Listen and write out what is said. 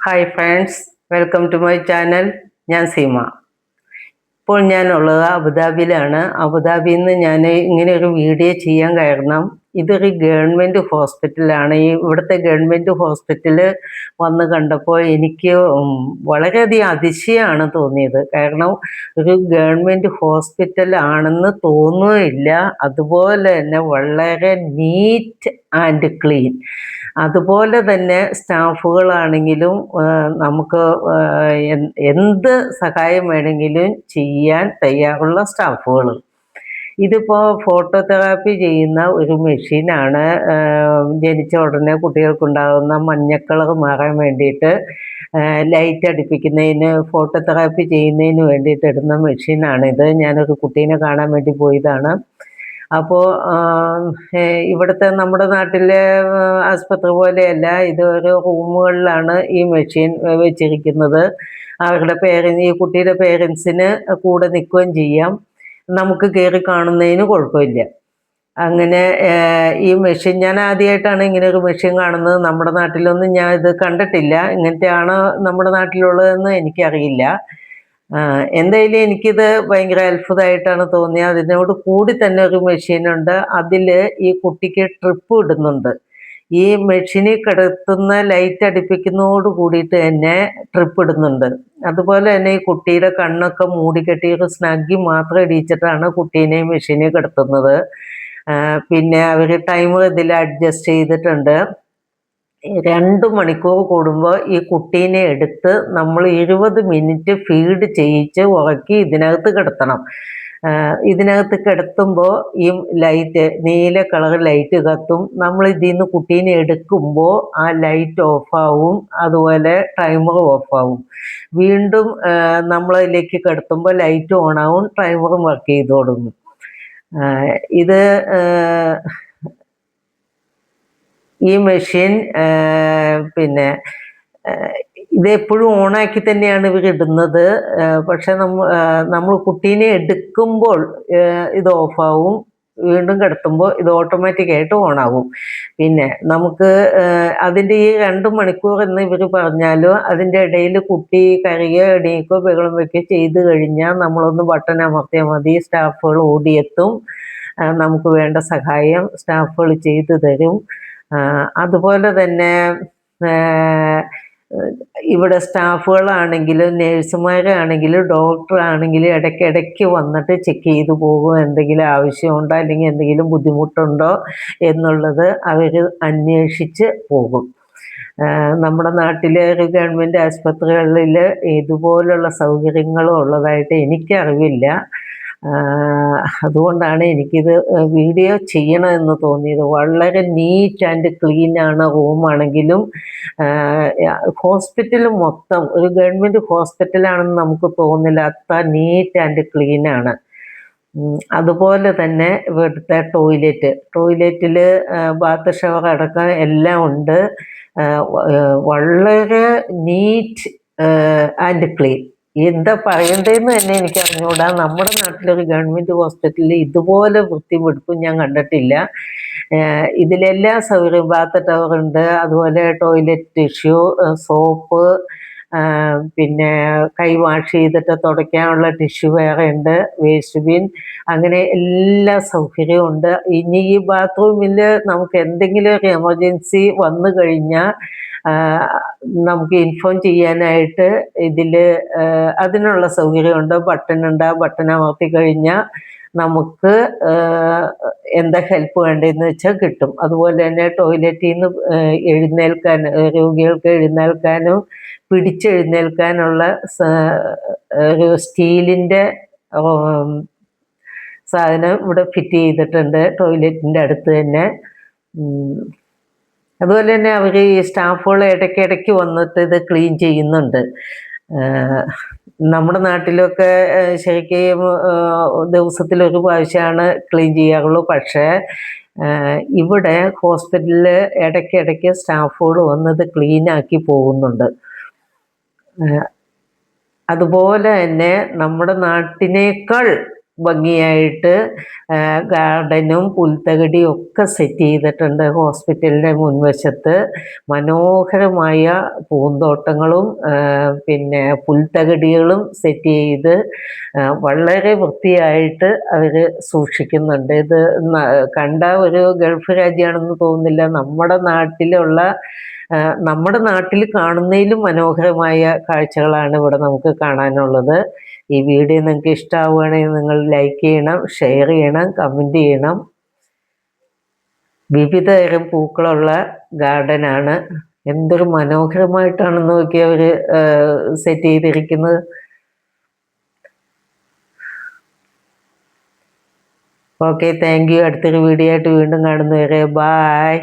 Hi friends, welcome to my channel. ഞാൻ സീമ. ഇപ്പോൾ ഞാനുള്ളത് അബുദാബിയിലാണ്. അബുദാബിയിൽ നിന്ന് ഞാൻ ഇങ്ങനെ ഒരു വീഡിയോ ചെയ്യാൻ കാരണം ഇതൊരു ഗവൺമെൻറ് ഹോസ്പിറ്റലാണ്. ഇവിടുത്തെ ഗവൺമെൻറ് ഹോസ്പിറ്റൽ വന്ന് കണ്ടപ്പോൾ എനിക്ക് വളരെയധികം അതിശയമാണ് തോന്നിയത്. കാരണം ഒരു ഗവൺമെൻറ് ഹോസ്പിറ്റൽ ആണെന്ന് തോന്നുകയില്ല. അതുപോലെ തന്നെ വളരെ നീറ്റ് ആൻഡ് ക്ലീൻ. അതുപോലെ തന്നെ സ്റ്റാഫുകളാണെങ്കിലും നമുക്ക് എന്ത് സഹായം വേണമെങ്കിലും ചെയ്യാൻ തയ്യാറുള്ള സ്റ്റാഫുകൾ. ഇതിപ്പോൾ ഫോട്ടോതെറാപ്പി ചെയ്യുന്ന ഒരു മെഷീനാണ്. ജനിച്ച ഉടനെ കുട്ടികൾക്കുണ്ടാകുന്ന മഞ്ഞക്കളർ മാറാൻ വേണ്ടിയിട്ട് ലൈറ്റ് അടുപ്പിക്കുന്നതിന്, ഫോട്ടോതെറാപ്പി ചെയ്യുന്നതിന് വേണ്ടിയിട്ട് ഇടുന്ന മെഷീനാണിത്. ഞാനൊരു കുട്ടീനെ കാണാൻ വേണ്ടി പോയതാണ്. അപ്പോൾ ഇവിടുത്തെ നമ്മുടെ നാട്ടിലെ ആസ്പത്രി പോലെയല്ല, ഇത് ഓരോ റൂമുകളിലാണ് ഈ മെഷീൻ വെച്ചിരിക്കുന്നത്. അവരുടെ ഈ കുട്ടിയുടെ പേരൻസിന് കൂടെ നിൽക്കുകയും ചെയ്യാം. നമുക്ക് കയറി കാണുന്നതിന് കുഴപ്പമില്ല. അങ്ങനെ ഈ മെഷീൻ ഞാൻ ആദ്യമായിട്ടാണ് ഇങ്ങനെ ഒരു മെഷീൻ കാണുന്നത്. നമ്മുടെ നാട്ടിലൊന്നും ഞാൻ ഇത് കണ്ടിട്ടില്ല. ഇങ്ങനത്തെയാണോ നമ്മുടെ നാട്ടിലുള്ളതെന്ന് എനിക്കറിയില്ല. എന്തായാലും എനിക്കിത് ഭയങ്കര അത്ഭുതമായിട്ടാണ് തോന്നിയത്. അതിനോട് കൂടി തന്നെ ഒരു മെഷീനുണ്ട്. അതിൽ ഈ കുട്ടിക്ക് ട്രിപ്പ് ഇടുന്നുണ്ട്. ഈ മെഷീനിൽ കിടത്തുന്ന ലൈറ്റ് അടുപ്പിക്കുന്നതോട് കൂടിയിട്ട് തന്നെ ട്രിപ്പ് ഇടുന്നുണ്ട്. അതുപോലെ തന്നെ ഈ കുട്ടിയുടെ കണ്ണൊക്കെ മൂടിക്കെട്ടി ഒരു സ്നഗ്ഗി മാത്രം ഇടിച്ചിട്ടാണ് കുട്ടീനെ മെഷീനിൽ കിടത്തുന്നത്. പിന്നെ അവർ ടൈമർ ഇതിൽ അഡ്ജസ്റ്റ് ചെയ്തിട്ടുണ്ട്. 2 മണിക്കൂർ കൂടുമ്പോൾ ഈ കുട്ടീനെ എടുത്ത് നമ്മൾ 20 മിനിറ്റ് ഫീഡ് ചെയ്യിച്ച് ഉറക്കി ഇതിനകത്ത് കിടത്തണം. ഇതിനകത്ത് കിടത്തുമ്പോൾ ഈ ലൈറ്റ്, നീല കളർ ലൈറ്റ് കത്തും. നമ്മൾ ഇതിൽ നിന്ന് കുട്ടീനെ എടുക്കുമ്പോൾ ആ ലൈറ്റ് ഓഫാവും, അതുപോലെ ടൈമർ ഓഫാവും. വീണ്ടും നമ്മളതിലേക്ക് കിടത്തുമ്പോൾ ലൈറ്റ് ഓണാവും, ടൈമറും വർക്ക് ചെയ്ത് തുടങ്ങും. ഇത് ഈ മെഷീൻ പിന്നെ ഇതെപ്പോഴും ഓണാക്കി തന്നെയാണ് ഇവർ ഇടുന്നത്. പക്ഷെ നമ്മൾ കുട്ടീനെ എടുക്കുമ്പോൾ ഇത് ഓഫാവും, വീണ്ടും കിടത്തുമ്പോൾ ഇത് ഓട്ടോമാറ്റിക്കായിട്ട് ഓണാവും. പിന്നെ നമുക്ക് അതിൻ്റെ ഈ 2 മണിക്കൂർ എന്ന് ഇവർ പറഞ്ഞാലും അതിൻ്റെ ഇടയിൽ കുട്ടി കരയോ എണീക്കോ ബഹളം വയ്ക്കുകയോ ചെയ്ത് കഴിഞ്ഞാൽ നമ്മളൊന്ന് ബട്ടൺ അമർത്തിയാൽ മതി. സ്റ്റാഫുകൾ ഓടിയെത്തും. നമുക്ക് വേണ്ട സഹായം സ്റ്റാഫുകൾ ചെയ്തു തരും. അതുപോലെ തന്നെ ഇവിടെ സ്റ്റാഫുകളാണെങ്കിലും നേഴ്സുമാരാണെങ്കിലും ഡോക്ടറാണെങ്കിലും ഇടയ്ക്കിടയ്ക്ക് വന്നിട്ട് ചെക്ക് ചെയ്തു പോകും. എന്തെങ്കിലും ആവശ്യമുണ്ടോ അല്ലെങ്കിൽ എന്തെങ്കിലും ബുദ്ധിമുട്ടുണ്ടോ എന്നുള്ളത് അവർ അന്വേഷിച്ച് പോകും. നമ്മുടെ നാട്ടിലെ ഒരു ഗവൺമെൻറ് ആശുപത്രികളിൽ ഇതുപോലുള്ള സൗകര്യങ്ങളും ഉള്ളതായിട്ട് എനിക്കറിവില്ല. അതുകൊണ്ടാണ് എനിക്കിത് വീഡിയോ ചെയ്യണമെന്ന് തോന്നിയത്. വളരെ നീറ്റ് ആൻഡ് ക്ലീൻ ആണ് റൂമാണെങ്കിലും. ഹോസ്പിറ്റൽ മൊത്തം ഒരു ഗവൺമെൻറ് ഹോസ്പിറ്റലാണെന്ന് നമുക്ക് തോന്നില്ല, അത്ര നീറ്റ് ആൻഡ് ക്ലീൻ ആണ്. അതുപോലെ തന്നെ ഇവിടുത്തെ ടോയ്ലറ്റിൽ ബാത്ത് ഷവർ അടക്കം എല്ലാം ഉണ്ട്. വളരെ നീറ്റ് ആൻഡ് ക്ലീൻ. എന്താ പറയണ്ടതെന്ന് തന്നെ എനിക്ക് അറിഞ്ഞുകൂടാ. നമ്മുടെ നാട്ടിലൊരു ഗവൺമെൻറ് ഹോസ്പിറ്റലിൽ ഇതുപോലെ വൃത്തിവെടുപ്പും ഞാൻ കണ്ടിട്ടില്ല. ഇതിലെല്ലാ സൗകര്യവും, ബാത്ത് ടവറുണ്ട്, അതുപോലെ ടോയ്ലറ്റ് ടിഷ്യൂ, സോപ്പ്, പിന്നെ കൈ വാഷ് ചെയ്തിട്ട് തുടയ്ക്കാനുള്ള ടിഷ്യൂ വേറെ ഉണ്ട്, വേസ്റ്റ് ബിൻ, അങ്ങനെ എല്ലാ സൗകര്യവും ഉണ്ട്. ഇനി ഈ ബാത്റൂമിൽ നമുക്ക് എന്തെങ്കിലും ഒരു എമർജൻസി വന്നു കഴിഞ്ഞാൽ നമുക്ക് ഇൻഫോം ചെയ്യാനായിട്ട് ഇതിൽ അതിനുള്ള സൗകര്യമുണ്ട്. ബട്ടണുണ്ട്. ആ ബട്ടൺ അമർത്തി കഴിഞ്ഞാൽ നമുക്ക് എന്താ ഹെൽപ്പ് വേണ്ടതെന്ന് വെച്ചാൽ കിട്ടും. അതുപോലെ തന്നെ ടോയ്ലറ്റിൽ നിന്ന് എഴുന്നേൽക്കാൻ, രോഗികൾക്ക് എഴുന്നേൽക്കാനും പിടിച്ചെഴുന്നേൽക്കാനുള്ള ഒരു സ്റ്റീലിൻ്റെ സാധനം ഇവിടെ ഫിറ്റ് ചെയ്തിട്ടുണ്ട് ടോയ്ലറ്റിൻ്റെ അടുത്ത് തന്നെ. അതുപോലെ തന്നെ അവർ ഈ സ്റ്റാഫുകൾ ഇടയ്ക്കിടയ്ക്ക് വന്നിട്ട് ഇത് ക്ലീൻ ചെയ്യുന്നുണ്ട്. നമ്മുടെ നാട്ടിലൊക്കെ ശരിക്കും ദിവസത്തിലൊരു പ്രാവശ്യമാണ് ക്ലീൻ ചെയ്യാറുള്ളൂ. പക്ഷേ ഇവിടെ ഹോസ്പിറ്റലിൽ ഇടയ്ക്കിടയ്ക്ക് സ്റ്റാഫുകൾ വന്നത് ക്ലീനാക്കി പോകുന്നുണ്ട്. അതുപോലെ തന്നെ നമ്മുടെ നാട്ടിനേക്കാൾ ഭംഗിയായിട്ട് ഗാർഡനും പുൽത്തകിടിയും ഒക്കെ സെറ്റ് ചെയ്തിട്ടുണ്ട് ഹോസ്പിറ്റലിൻ്റെ മുൻവശത്ത്. മനോഹരമായ പൂന്തോട്ടങ്ങളും പിന്നെ പുൽത്തകിടികളും സെറ്റ് ചെയ്ത് വളരെ വൃത്തിയായിട്ട് അവർ സൂക്ഷിക്കുന്നുണ്ട്. ഇത് കണ്ട ഒരു ഗൾഫ് രാജ്യമാണെന്ന് തോന്നുന്നില്ല. നമ്മുടെ നാട്ടിൽ കാണുന്നതിലും മനോഹരമായ കാഴ്ചകളാണ് ഇവിടെ നമുക്ക് കാണാനുള്ളത്. ഈ വീഡിയോ നിങ്ങൾക്ക് ഇഷ്ടമാവുകയാണെങ്കിൽ നിങ്ങൾ ലൈക്ക് ചെയ്യണം, ഷെയർ ചെയ്യണം, കമൻറ്റ് ചെയ്യണം. വിവിധ തരം പൂക്കളുള്ള ഗാർഡനാണ്. എന്തൊരു മനോഹരമായിട്ടാണെന്ന് നോക്കി അവർ സെറ്റ് ചെയ്തിരിക്കുന്നത്. Okay, thank you. അടുത്തൊരു വീഡിയോ ആയിട്ട് വീണ്ടും കാണുന്നവരെ ബായ്.